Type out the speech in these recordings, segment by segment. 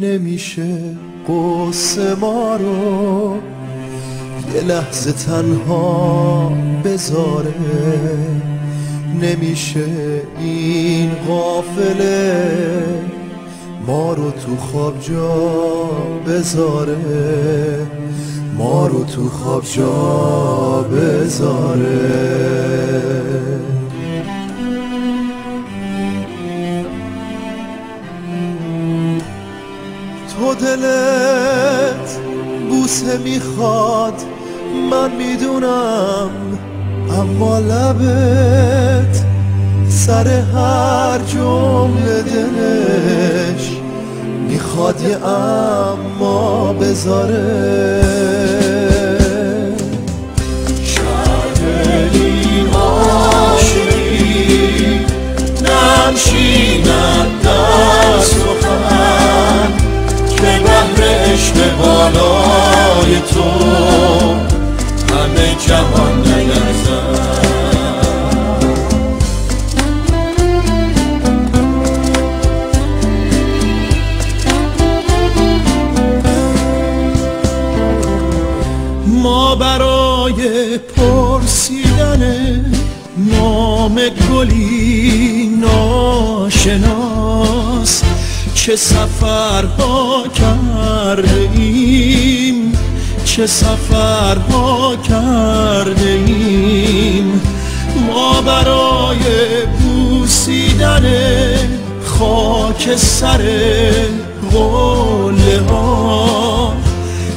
نمیشه قصه ما رو یه لحظه تنها بذاره، نمیشه این قافله ما رو تو خواب جا بذاره، ما رو تو خواب جا بذاره. تو دلت بوسه میخواد من میدونم، اما لبت سر هر جمله دلش میخواد یه اما بذاره. شاید این عاشقی نمشیند دست و خم که بحر عشق بالای تو همه جهان نیرزد. ما برای پرسیدن نام گلی ناشناس چه سفرها کرده ایم، چه سفرها کرده ایم. ما برای بوسیدن خاک سر قله ها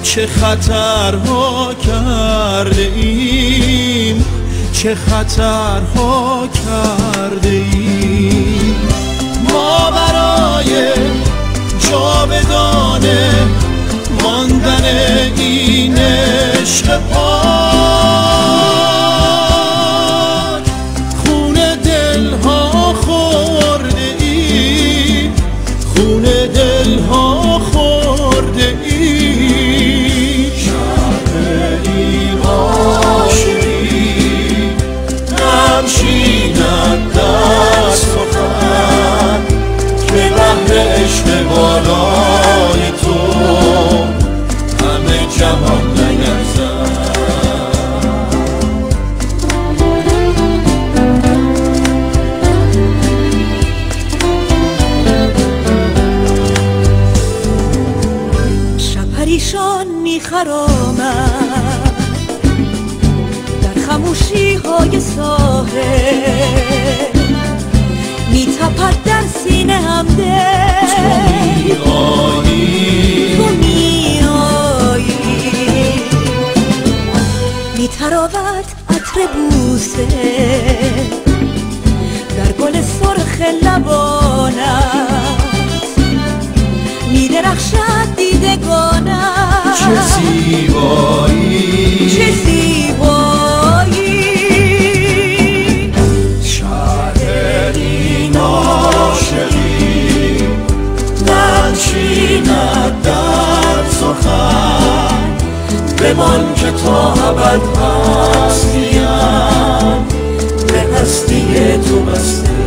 چه خطرها کرده ایم، چه خطرها کرده ایم. ما برای جاودانه ماندن این عشق پاک خون دلها خورده ایم، خون دلها خورده ایم. شب این عاشقی نمشیند دست و خم که بحر عشق بالای تو همه جهان نیرزد. شب پریشان میخرامد در خموشی های ساحل، میتپد در سینه هم دل. تو میایی میتراود عطر بوسه در گل سرخ لبانت، میدرخشد دیدگانت. چه زیبایی، چه زیبایی. شهر این عاشقی ننشیند در سخن بمان که تا ابد هستیم به هستی تو بسته.